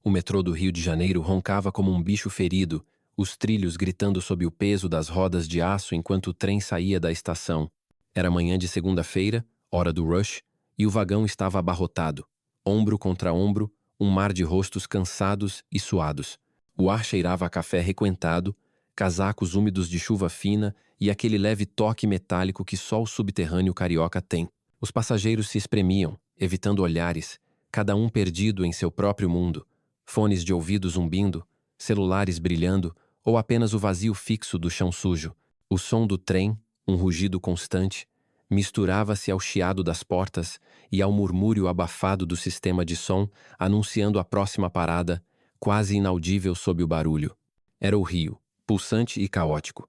O metrô do Rio de Janeiro roncava como um bicho ferido, os trilhos gritando sob o peso das rodas de aço enquanto o trem saía da estação. Era manhã de segunda-feira, hora do rush, e o vagão estava abarrotado. Ombro contra ombro, um mar de rostos cansados e suados. O ar cheirava a café requentado, casacos úmidos de chuva fina e aquele leve toque metálico que só o subterrâneo carioca tem. Os passageiros se espremiam, evitando olhares, cada um perdido em seu próprio mundo, fones de ouvido zumbindo, celulares brilhando ou apenas o vazio fixo do chão sujo. O som do trem, um rugido constante, misturava-se ao chiado das portas e ao murmúrio abafado do sistema de som, anunciando a próxima parada, quase inaudível sob o barulho. Era o rio, pulsante e caótico,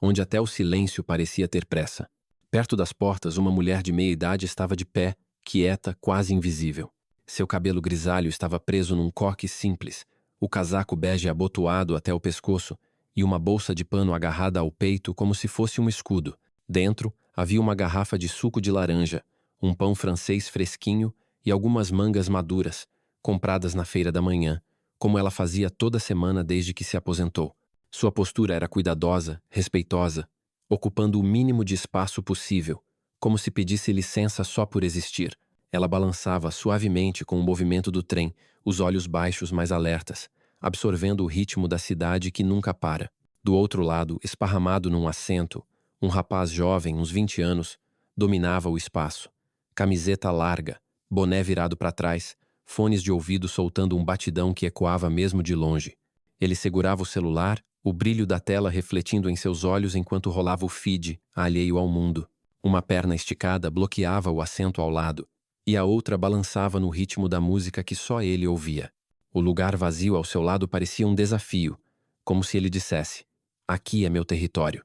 onde até o silêncio parecia ter pressa. Perto das portas, uma mulher de meia-idade estava de pé, quieta, quase invisível. Seu cabelo grisalho estava preso num coque simples, o casaco bege abotoado até o pescoço e uma bolsa de pano agarrada ao peito como se fosse um escudo. Dentro, havia uma garrafa de suco de laranja, um pão francês fresquinho e algumas mangas maduras, compradas na feira da manhã, como ela fazia toda semana desde que se aposentou. Sua postura era cuidadosa, respeitosa, ocupando o mínimo de espaço possível, como se pedisse licença só por existir. Ela balançava suavemente com o movimento do trem, os olhos baixos mais alertas, absorvendo o ritmo da cidade que nunca para. Do outro lado, esparramado num assento, um rapaz jovem, uns 20 anos, dominava o espaço. Camiseta larga, boné virado para trás, fones de ouvido soltando um batidão que ecoava mesmo de longe. Ele segurava o celular, o brilho da tela refletindo em seus olhos enquanto rolava o feed, alheio ao mundo. Uma perna esticada bloqueava o assento ao lado, e a outra balançava no ritmo da música que só ele ouvia. O lugar vazio ao seu lado parecia um desafio, como se ele dissesse: "Aqui é meu território."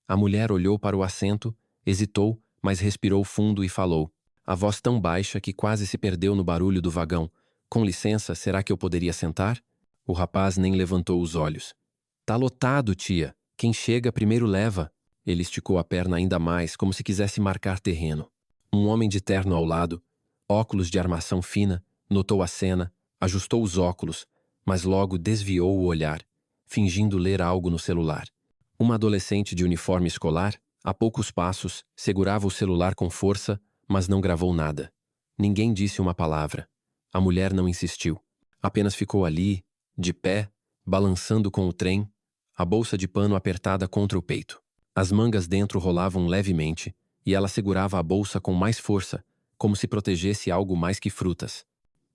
A mulher olhou para o assento, hesitou, mas respirou fundo e falou, a voz tão baixa que quase se perdeu no barulho do vagão: "Com licença, será que eu poderia sentar?" O rapaz nem levantou os olhos. "Tá lotado, tia. Quem chega primeiro leva." Ele esticou a perna ainda mais, como se quisesse marcar terreno. Um homem de terno ao lado, óculos de armação fina, notou a cena, ajustou os óculos, mas logo desviou o olhar, fingindo ler algo no celular. Uma adolescente de uniforme escolar, a poucos passos, segurava o celular com força, mas não gravou nada. Ninguém disse uma palavra. A mulher não insistiu. Apenas ficou ali, de pé, balançando com o trem, a bolsa de pano apertada contra o peito. As mangas dentro rolavam levemente, e ela segurava a bolsa com mais força, como se protegesse algo mais que frutas.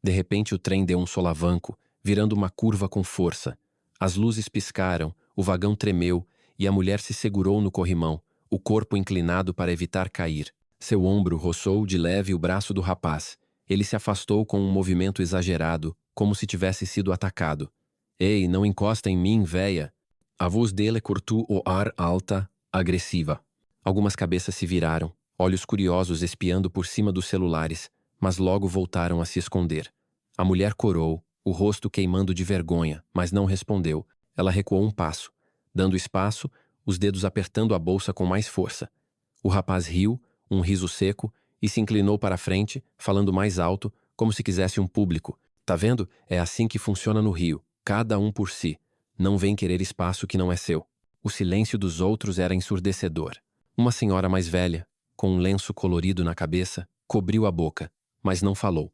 De repente o trem deu um solavanco, virando uma curva com força. As luzes piscaram, o vagão tremeu, e a mulher se segurou no corrimão, o corpo inclinado para evitar cair. Seu ombro roçou de leve o braço do rapaz. Ele se afastou com um movimento exagerado, como se tivesse sido atacado. "Ei, não encosta em mim, véia." A voz dele cortou o ar alta, agressiva. Algumas cabeças se viraram, olhos curiosos espiando por cima dos celulares, mas logo voltaram a se esconder. A mulher corou, o rosto queimando de vergonha, mas não respondeu. Ela recuou um passo, dando espaço, os dedos apertando a bolsa com mais força. O rapaz riu, um riso seco, e se inclinou para a frente, falando mais alto, como se quisesse um público. "Tá vendo? É assim que funciona no Rio. Cada um por si. Não vem querer espaço que não é seu." O silêncio dos outros era ensurdecedor. Uma senhora mais velha, com um lenço colorido na cabeça, cobriu a boca, mas não falou.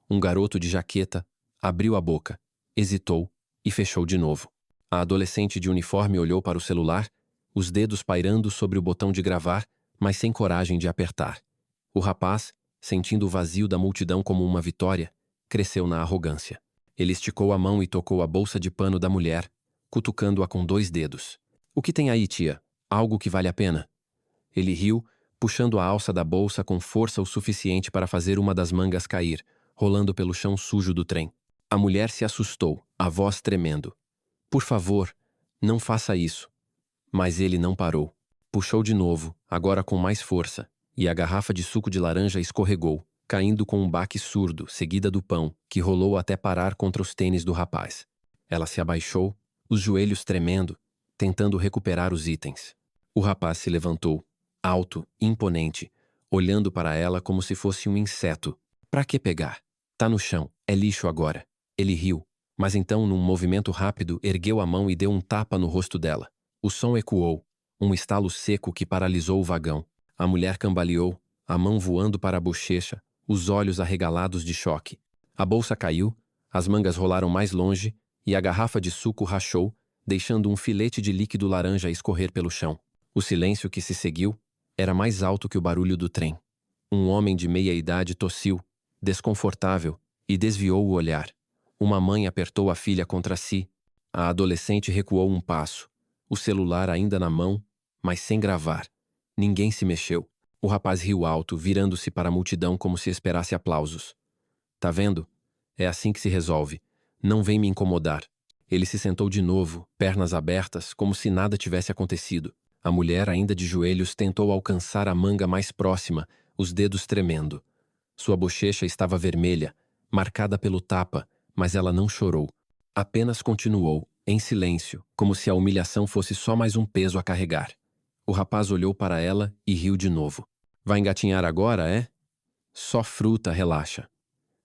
Um garoto de jaqueta abriu a boca, hesitou e fechou de novo. A adolescente de uniforme olhou para o celular, os dedos pairando sobre o botão de gravar, mas sem coragem de apertar. O rapaz, sentindo o vazio da multidão como uma vitória, cresceu na arrogância. Ele esticou a mão e tocou a bolsa de pano da mulher, cutucando-a com 2 dedos. "O que tem aí, tia? Algo que vale a pena?" Ele riu, puxando a alça da bolsa com força o suficiente para fazer uma das mangas cair, rolando pelo chão sujo do trem. A mulher se assustou, a voz tremendo. "Por favor, não faça isso." Mas ele não parou. Puxou de novo, agora com mais força, e a garrafa de suco de laranja escorregou, caindo com um baque surdo, seguida do pão, que rolou até parar contra os tênis do rapaz. Ela se abaixou, os joelhos tremendo, tentando recuperar os itens. O rapaz se levantou, alto, imponente, olhando para ela como se fosse um inseto. "Pra que pegar? Tá no chão, é lixo agora." Ele riu, Mas então, num movimento rápido, ergueu a mão e deu um tapa no rosto dela. O som ecoou, um estalo seco que paralisou o vagão. A mulher cambaleou, a mão voando para a bochecha, os olhos arregalados de choque. A bolsa caiu, as mangas rolaram mais longe e a garrafa de suco rachou, deixando um filete de líquido laranja escorrer pelo chão. O silêncio que se seguiu era mais alto que o barulho do trem. Um homem de meia idade tossiu, desconfortável, e desviou o olhar. Uma mãe apertou a filha contra si. A adolescente recuou um passo, o celular ainda na mão, mas sem gravar. Ninguém se mexeu. O rapaz riu alto, virando-se para a multidão como se esperasse aplausos. Tá vendo? É assim que se resolve. Não vem me incomodar. Ele se sentou de novo, pernas abertas, como se nada tivesse acontecido. A mulher, ainda de joelhos, tentou alcançar a manga mais próxima, os dedos tremendo. Sua bochecha estava vermelha, marcada pelo tapa, mas ela não chorou. Apenas continuou, em silêncio, como se a humilhação fosse só mais um peso a carregar. O rapaz olhou para ela e riu de novo. Vai engatinhar agora, é? Só fruta, relaxa.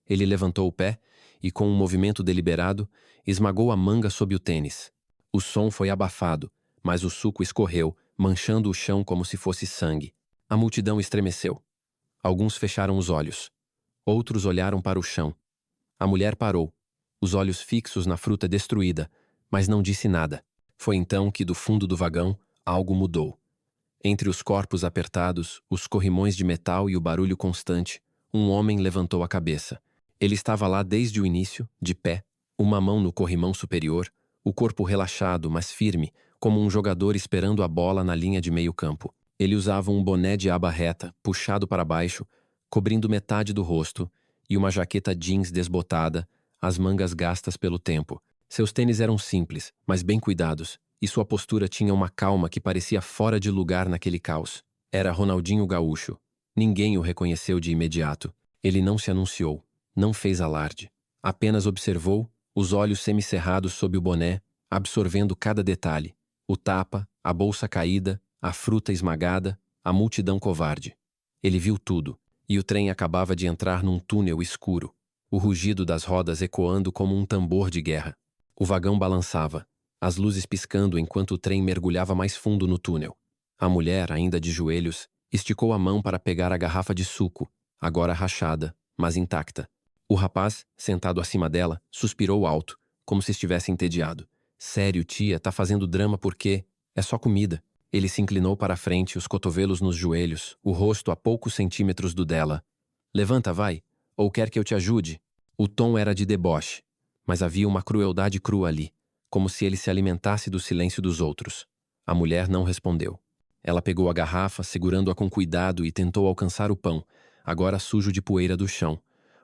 Ele levantou o pé e, com um movimento deliberado, esmagou a manga sob o tênis. O som foi abafado, mas o suco escorreu, manchando o chão como se fosse sangue. A multidão estremeceu. Alguns fecharam os olhos. Outros olharam para o chão. A mulher parou, os olhos fixos na fruta destruída, mas não disse nada. Foi então que, do fundo do vagão, algo mudou. Entre os corpos apertados, os corrimões de metal e o barulho constante, um homem levantou a cabeça. Ele estava lá desde o início, de pé, uma mão no corrimão superior, o corpo relaxado, mas firme, como um jogador esperando a bola na linha de meio campo. Ele usava um boné de aba reta, puxado para baixo, cobrindo metade do rosto, e uma jaqueta jeans desbotada, as mangas gastas pelo tempo. Seus tênis eram simples, mas bem cuidados, e sua postura tinha uma calma que parecia fora de lugar naquele caos. Era Ronaldinho Gaúcho. Ninguém o reconheceu de imediato. Ele não se anunciou, não fez alarde. Apenas observou, os olhos semicerrados sob o boné, absorvendo cada detalhe. O tapa, a bolsa caída, a fruta esmagada, a multidão covarde. Ele viu tudo, e o trem acabava de entrar num túnel escuro, o rugido das rodas ecoando como um tambor de guerra. O vagão balançava, as luzes piscando enquanto o trem mergulhava mais fundo no túnel. A mulher, ainda de joelhos, esticou a mão para pegar a garrafa de suco, agora rachada, mas intacta. O rapaz, sentado acima dela, suspirou alto, como se estivesse entediado. Sério, tia, tá fazendo drama porque é só comida. Ele se inclinou para a frente, os cotovelos nos joelhos, o rosto a poucos centímetros do dela. Levanta, vai. Ou quer que eu te ajude? O tom era de deboche, mas havia uma crueldade crua ali, como se ele se alimentasse do silêncio dos outros. A mulher não respondeu. Ela pegou a garrafa, segurando-a com cuidado e tentou alcançar o pão, agora sujo de poeira do chão.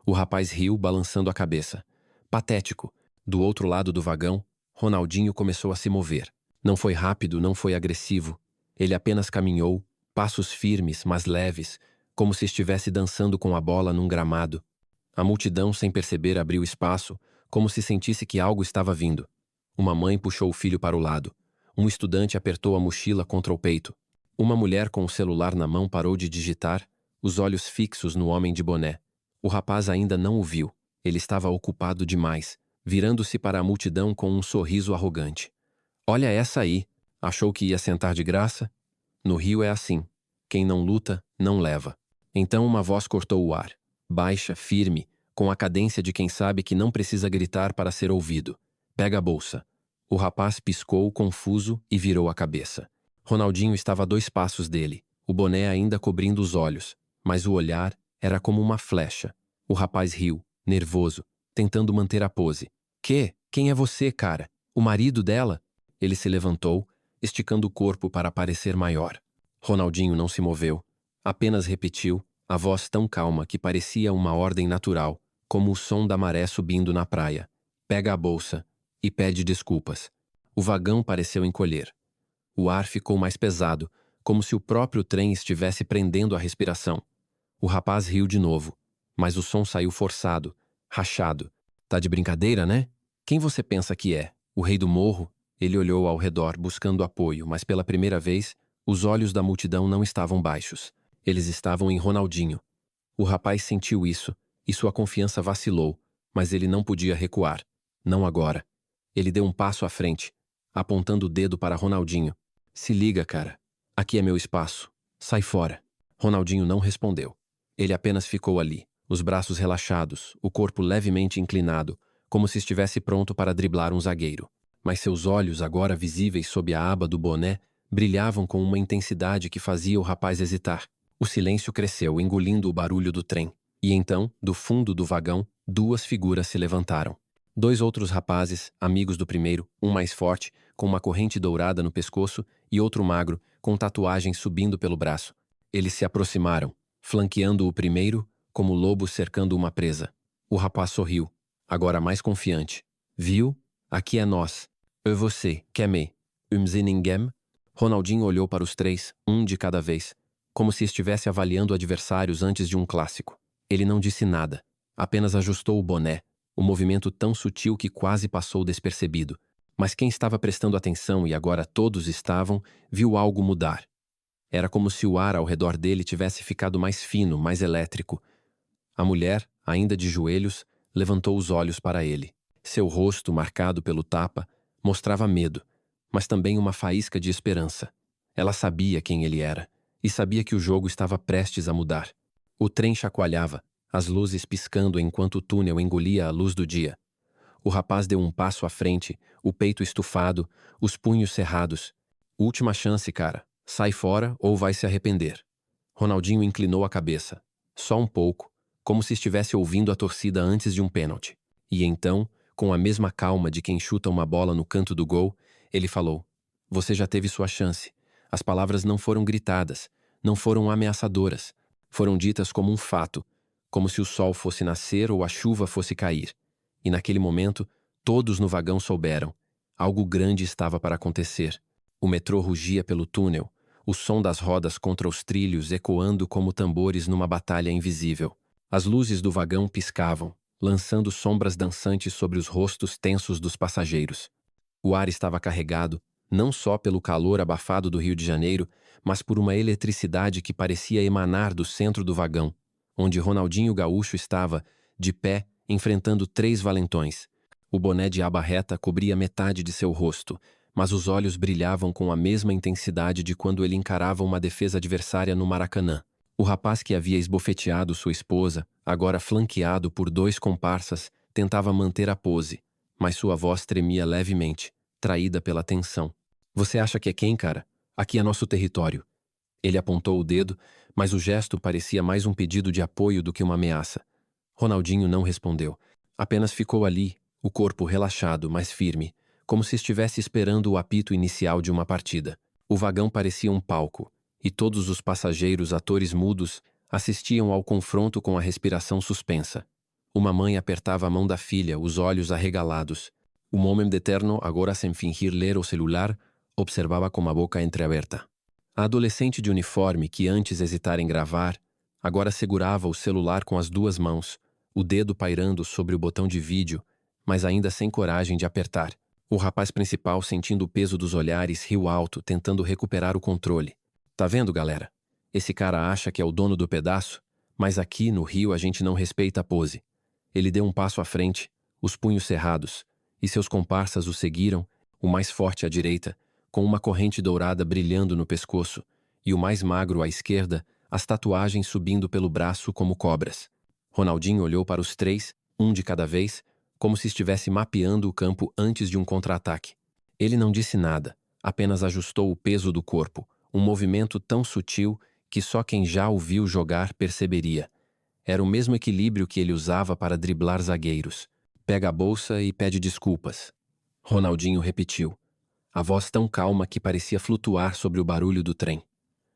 O rapaz riu, balançando a cabeça. Patético. Do outro lado do vagão, Ronaldinho começou a se mover. Não foi rápido, não foi agressivo. Ele apenas caminhou, passos firmes, mas leves, como se estivesse dançando com a bola num gramado. A multidão, sem perceber, abriu espaço, como se sentisse que algo estava vindo. Uma mãe puxou o filho para o lado. Um estudante apertou a mochila contra o peito. Uma mulher com o celular na mão parou de digitar, os olhos fixos no homem de boné. O rapaz ainda não o viu. Ele estava ocupado demais, virando-se para a multidão com um sorriso arrogante. Olha essa aí. Achou que ia sentar de graça? No Rio é assim. Quem não luta, não leva. Então uma voz cortou o ar. Baixa, firme, com a cadência de quem sabe que não precisa gritar para ser ouvido. Pega a bolsa. O rapaz piscou, confuso, e virou a cabeça. Ronaldinho estava a 2 passos dele, o boné ainda cobrindo os olhos, mas o olhar era como uma flecha. O rapaz riu, nervoso, tentando manter a pose. Que? Quem é você, cara? O marido dela? Ele se levantou, esticando o corpo para parecer maior. Ronaldinho não se moveu. Apenas repetiu, a voz tão calma que parecia uma ordem natural, como o som da maré subindo na praia. Pega a bolsa e pede desculpas. O vagão pareceu encolher. O ar ficou mais pesado, como se o próprio trem estivesse prendendo a respiração. O rapaz riu de novo, mas o som saiu forçado, rachado. Tá de brincadeira, né? Quem você pensa que é? O rei do morro? Ele olhou ao redor, buscando apoio, mas pela primeira vez, os olhos da multidão não estavam baixos. Eles estavam em Ronaldinho. O rapaz sentiu isso, e sua confiança vacilou, mas ele não podia recuar. Não agora. Ele deu um passo à frente, apontando o dedo para Ronaldinho. Se liga, cara. Aqui é meu espaço. Sai fora. Ronaldinho não respondeu. Ele apenas ficou ali, os braços relaxados, o corpo levemente inclinado, como se estivesse pronto para driblar um zagueiro. Mas seus olhos, agora visíveis sob a aba do boné, brilhavam com uma intensidade que fazia o rapaz hesitar. O silêncio cresceu, engolindo o barulho do trem. E então, do fundo do vagão, duas figuras se levantaram. Dois outros rapazes, amigos do primeiro, um mais forte, com uma corrente dourada no pescoço, e outro magro, com tatuagens subindo pelo braço. Eles se aproximaram, flanqueando o primeiro, como lobo cercando uma presa. O rapaz sorriu, agora mais confiante. Viu? Aqui é nós. E você, quer me? Ninguém? Ronaldinho olhou para os três, um de cada vez, como se estivesse avaliando adversários antes de um clássico. Ele não disse nada, apenas ajustou o boné, um movimento tão sutil que quase passou despercebido. Mas quem estava prestando atenção, e agora todos estavam, viu algo mudar. Era como se o ar ao redor dele tivesse ficado mais fino, mais elétrico. A mulher, ainda de joelhos, levantou os olhos para ele. Seu rosto, marcado pelo tapa, mostrava medo, mas também uma faísca de esperança. Ela sabia quem ele era, e sabia que o jogo estava prestes a mudar. O trem chacoalhava, as luzes piscando enquanto o túnel engolia a luz do dia. O rapaz deu um passo à frente, o peito estufado, os punhos cerrados. Última chance, cara. Sai fora ou vai se arrepender. Ronaldinho inclinou a cabeça. Só um pouco, como se estivesse ouvindo a torcida antes de um pênalti. E então, com a mesma calma de quem chuta uma bola no canto do gol, ele falou: Você já teve sua chance. As palavras não foram gritadas, não foram ameaçadoras. Foram ditas como um fato, como se o sol fosse nascer ou a chuva fosse cair. E naquele momento, todos no vagão souberam. Algo grande estava para acontecer. O metrô rugia pelo túnel, o som das rodas contra os trilhos ecoando como tambores numa batalha invisível. As luzes do vagão piscavam, lançando sombras dançantes sobre os rostos tensos dos passageiros. O ar estava carregado, não só pelo calor abafado do Rio de Janeiro, mas por uma eletricidade que parecia emanar do centro do vagão, onde Ronaldinho Gaúcho estava, de pé, enfrentando três valentões. O boné de aba reta cobria metade de seu rosto, mas os olhos brilhavam com a mesma intensidade de quando ele encarava uma defesa adversária no Maracanã. O rapaz que havia esbofeteado sua esposa, agora flanqueado por dois comparsas, tentava manter a pose, mas sua voz tremia levemente, traída pela tensão. Você acha que é quem, cara? Aqui é nosso território. Ele apontou o dedo, mas o gesto parecia mais um pedido de apoio do que uma ameaça. Ronaldinho não respondeu. Apenas ficou ali, o corpo relaxado, mas firme, como se estivesse esperando o apito inicial de uma partida. O vagão parecia um palco, e todos os passageiros, atores mudos, assistiam ao confronto com a respiração suspensa. Uma mãe apertava a mão da filha, os olhos arregalados. Um homem de terno, agora sem fingir ler o celular, observava com a boca entreaberta. A adolescente de uniforme, que antes hesitara em gravar, agora segurava o celular com as duas mãos, o dedo pairando sobre o botão de vídeo, mas ainda sem coragem de apertar. O rapaz principal, sentindo o peso dos olhares, riu alto, tentando recuperar o controle. Tá vendo, galera? Esse cara acha que é o dono do pedaço, mas aqui no Rio a gente não respeita a pose. Ele deu um passo à frente, os punhos cerrados, e seus comparsas o seguiram, o mais forte à direita, com uma corrente dourada brilhando no pescoço, e o mais magro à esquerda, as tatuagens subindo pelo braço como cobras. Ronaldinho olhou para os três, um de cada vez, como se estivesse mapeando o campo antes de um contra-ataque. Ele não disse nada, apenas ajustou o peso do corpo, um movimento tão sutil que só quem já o viu jogar perceberia. Era o mesmo equilíbrio que ele usava para driblar zagueiros. Pega a bolsa e pede desculpas. Ronaldinho repetiu, a voz tão calma que parecia flutuar sobre o barulho do trem.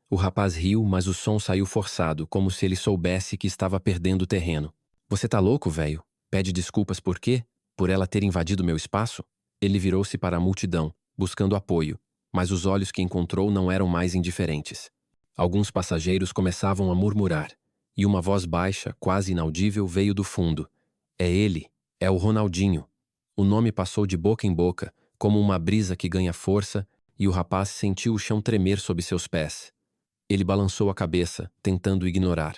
O rapaz riu, mas o som saiu forçado, como se ele soubesse que estava perdendo terreno. Você tá louco, velho? Pede desculpas por quê? Por ela ter invadido meu espaço? Ele virou-se para a multidão, buscando apoio, mas os olhos que encontrou não eram mais indiferentes. Alguns passageiros começavam a murmurar, e uma voz baixa, quase inaudível, veio do fundo. É ele, é o Ronaldinho. O nome passou de boca em boca, como uma brisa que ganha força, e o rapaz sentiu o chão tremer sob seus pés. Ele balançou a cabeça, tentando ignorar.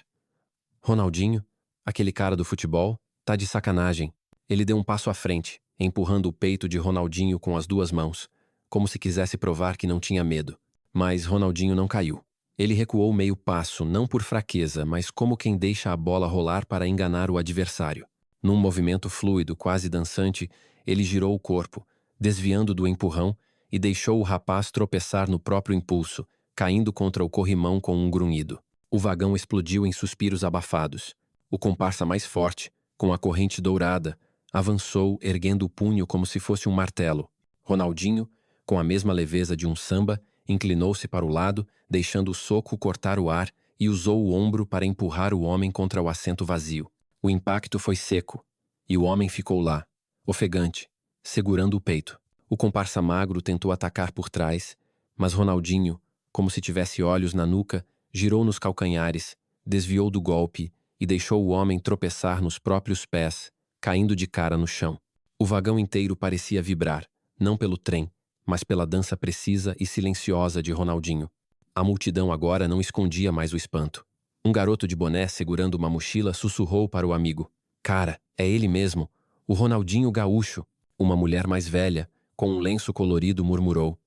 Ronaldinho, aquele cara do futebol, tá de sacanagem. Ele deu um passo à frente, empurrando o peito de Ronaldinho com as duas mãos, como se quisesse provar que não tinha medo. Mas Ronaldinho não caiu. Ele recuou meio passo, não por fraqueza, mas como quem deixa a bola rolar para enganar o adversário. Num movimento fluido, quase dançante, ele girou o corpo, desviando do empurrão, e deixou o rapaz tropeçar no próprio impulso, caindo contra o corrimão com um grunhido. O vagão explodiu em suspiros abafados. O comparsa mais forte, com a corrente dourada, avançou, erguendo o punho como se fosse um martelo. Ronaldinho, com a mesma leveza de um samba, inclinou-se para o lado, deixando o soco cortar o ar, e usou o ombro para empurrar o homem contra o assento vazio. O impacto foi seco, e o homem ficou lá, ofegante, segurando o peito. O comparsa magro tentou atacar por trás, mas Ronaldinho, como se tivesse olhos na nuca, girou nos calcanhares, desviou do golpe e deixou o homem tropeçar nos próprios pés, caindo de cara no chão. O vagão inteiro parecia vibrar, não pelo trem, mas pela dança precisa e silenciosa de Ronaldinho. A multidão agora não escondia mais o espanto. Um garoto de boné segurando uma mochila sussurrou para o amigo: "Cara, é ele mesmo, o Ronaldinho Gaúcho." Uma mulher mais velha, com um lenço colorido, murmurou: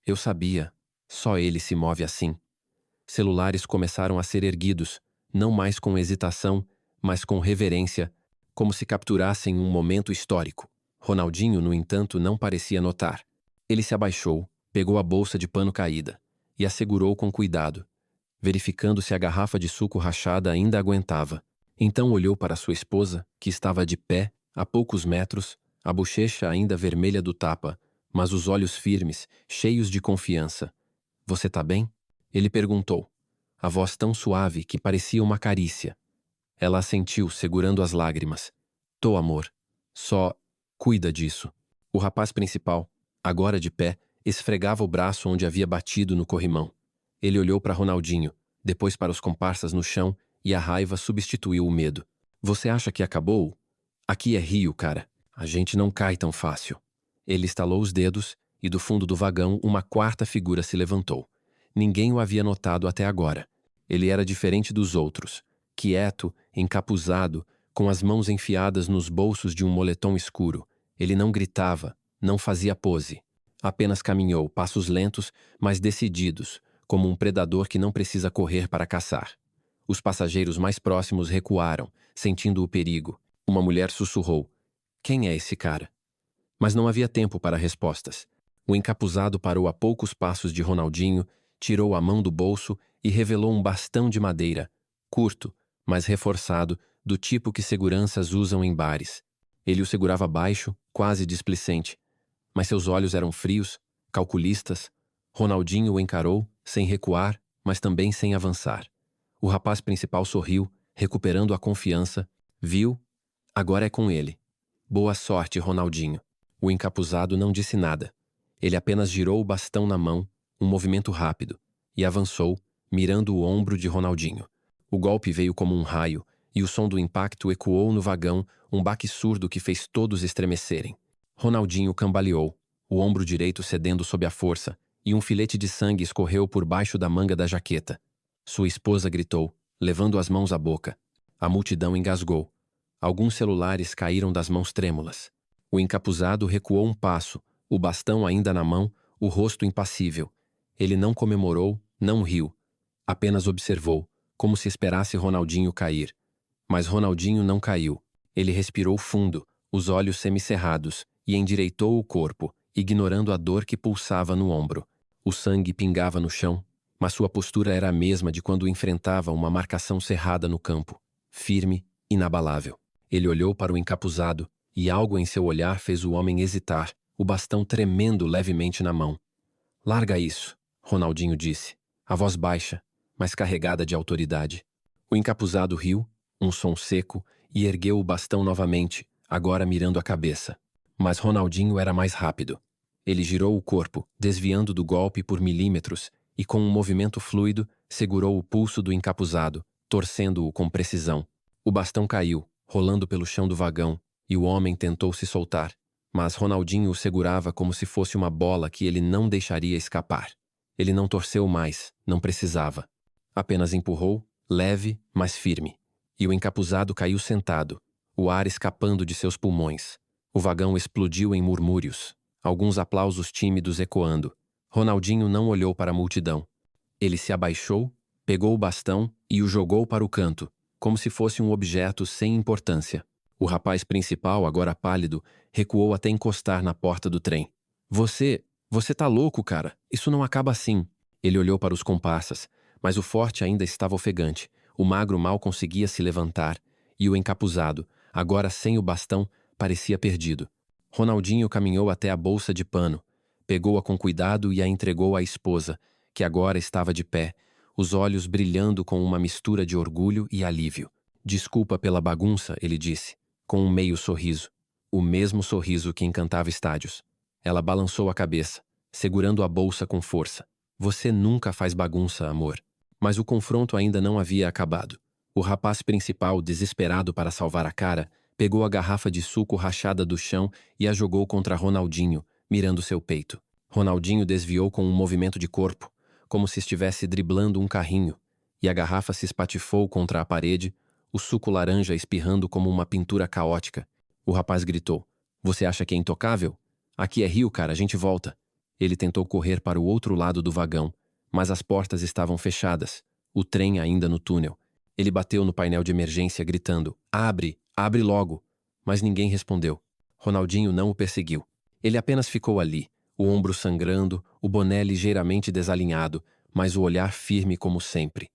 "Eu sabia, só ele se move assim." Celulares começaram a ser erguidos, não mais com hesitação, mas com reverência, como se capturassem um momento histórico. Ronaldinho, no entanto, não parecia notar. Ele se abaixou, pegou a bolsa de pano caída e a segurou com cuidado, verificando se a garrafa de suco rachada ainda aguentava. Então olhou para sua esposa, que estava de pé, a poucos metros, a bochecha ainda vermelha do tapa, mas os olhos firmes, cheios de confiança. "Você tá bem?" Ele perguntou, a voz tão suave que parecia uma carícia. Ela assentiu, segurando as lágrimas. "Tô, amor. Só cuida disso." O rapaz principal, agora de pé, esfregava o braço onde havia batido no corrimão. Ele olhou para Ronaldinho, depois para os comparsas no chão, e a raiva substituiu o medo. "Você acha que acabou? Aqui é Rio, cara. A gente não cai tão fácil." Ele estalou os dedos, e do fundo do vagão uma quarta figura se levantou. Ninguém o havia notado até agora. Ele era diferente dos outros. Quieto, encapuzado, com as mãos enfiadas nos bolsos de um moletom escuro. Ele não gritava, não fazia pose. Apenas caminhou, passos lentos, mas decididos, como um predador que não precisa correr para caçar. Os passageiros mais próximos recuaram, sentindo o perigo. Uma mulher sussurrou: "Quem é esse cara?" Mas não havia tempo para respostas. O encapuzado parou a poucos passos de Ronaldinho, tirou a mão do bolso e revelou um bastão de madeira, curto, mas reforçado, do tipo que seguranças usam em bares. Ele o segurava baixo, quase displicente, mas seus olhos eram frios, calculistas. Ronaldinho o encarou, sem recuar, mas também sem avançar. O rapaz principal sorriu, recuperando a confiança. Viu? Agora é com ele. Boa sorte, Ronaldinho. O encapuzado não disse nada. Ele apenas girou o bastão na mão, um movimento rápido, e avançou, mirando o ombro de Ronaldinho. O golpe veio como um raio, e o som do impacto ecoou no vagão, um baque surdo que fez todos estremecerem. Ronaldinho cambaleou, o ombro direito cedendo sob a força, e um filete de sangue escorreu por baixo da manga da jaqueta. Sua esposa gritou, levando as mãos à boca. A multidão engasgou. Alguns celulares caíram das mãos trêmulas. O encapuzado recuou um passo, o bastão ainda na mão, o rosto impassível. Ele não comemorou, não riu. Apenas observou, como se esperasse Ronaldinho cair. Mas Ronaldinho não caiu. Ele respirou fundo, os olhos semicerrados, e endireitou o corpo, ignorando a dor que pulsava no ombro. O sangue pingava no chão, mas sua postura era a mesma de quando enfrentava uma marcação cerrada no campo, firme, inabalável. Ele olhou para o encapuzado, e algo em seu olhar fez o homem hesitar, o bastão tremendo levemente na mão. "Larga isso", Ronaldinho disse, a voz baixa, mas carregada de autoridade. O encapuzado riu, um som seco, e ergueu o bastão novamente, agora mirando a cabeça. Mas Ronaldinho era mais rápido. Ele girou o corpo, desviando do golpe por milímetros, e com um movimento fluido, segurou o pulso do encapuzado, torcendo-o com precisão. O bastão caiu, rolando pelo chão do vagão, e o homem tentou se soltar, mas Ronaldinho o segurava como se fosse uma bola que ele não deixaria escapar. Ele não torceu mais, não precisava. Apenas empurrou, leve, mas firme. E o encapuzado caiu sentado, o ar escapando de seus pulmões. O vagão explodiu em murmúrios, alguns aplausos tímidos ecoando. Ronaldinho não olhou para a multidão. Ele se abaixou, pegou o bastão e o jogou para o canto, como se fosse um objeto sem importância. O rapaz principal, agora pálido, recuou até encostar na porta do trem. Você tá louco, cara? Isso não acaba assim. Ele olhou para os comparsas, mas o forte ainda estava ofegante. O magro mal conseguia se levantar, e o encapuzado, agora sem o bastão, parecia perdido. Ronaldinho caminhou até a bolsa de pano, pegou-a com cuidado e a entregou à esposa, que agora estava de pé, os olhos brilhando com uma mistura de orgulho e alívio. Desculpa pela bagunça, ele disse, com um meio sorriso, o mesmo sorriso que encantava estádios. Ela balançou a cabeça, segurando a bolsa com força. Você nunca faz bagunça, amor. Mas o confronto ainda não havia acabado. O rapaz principal, desesperado para salvar a cara, pegou a garrafa de suco rachada do chão e a jogou contra Ronaldinho, mirando seu peito. Ronaldinho desviou com um movimento de corpo, como se estivesse driblando um carrinho, e a garrafa se espatifou contra a parede, o suco laranja espirrando como uma pintura caótica. O rapaz gritou: Você acha que é intocável? Aqui é Rio, cara, a gente volta. Ele tentou correr para o outro lado do vagão, mas as portas estavam fechadas, o trem ainda no túnel. Ele bateu no painel de emergência gritando: Abre, abre logo! Mas ninguém respondeu. Ronaldinho não o perseguiu. Ele apenas ficou ali, o ombro sangrando, o boné ligeiramente desalinhado, mas o olhar firme como sempre.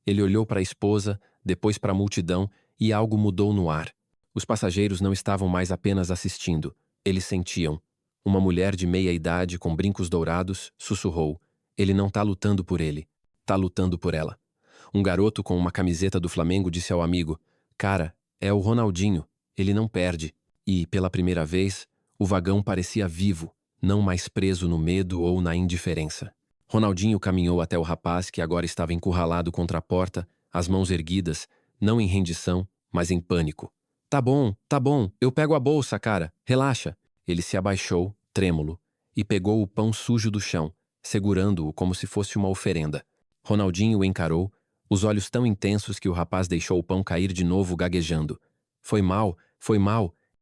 Ele olhou para a esposa, depois para a multidão, e algo mudou no ar. Os passageiros não estavam mais apenas assistindo, eles sentiam. Uma mulher de meia idade com brincos dourados sussurrou: Ele não tá lutando por ele, tá lutando por ela. Um garoto com uma camiseta do Flamengo disse ao amigo: Cara, é o Ronaldinho, ele não perde. E, pela primeira vez, o vagão parecia vivo, não mais preso no medo ou na indiferença. Ronaldinho caminhou até o rapaz que agora estava encurralado contra a porta, as mãos erguidas, não em rendição, mas em pânico. Tá bom, eu pego a bolsa, cara, relaxa. Ele se abaixou, trêmulo, e pegou o pão sujo do chão, segurando-o como se fosse uma oferenda. Ronaldinho o encarou, os olhos tão intensos que o rapaz deixou o pão cair de novo gaguejando. Foi mal,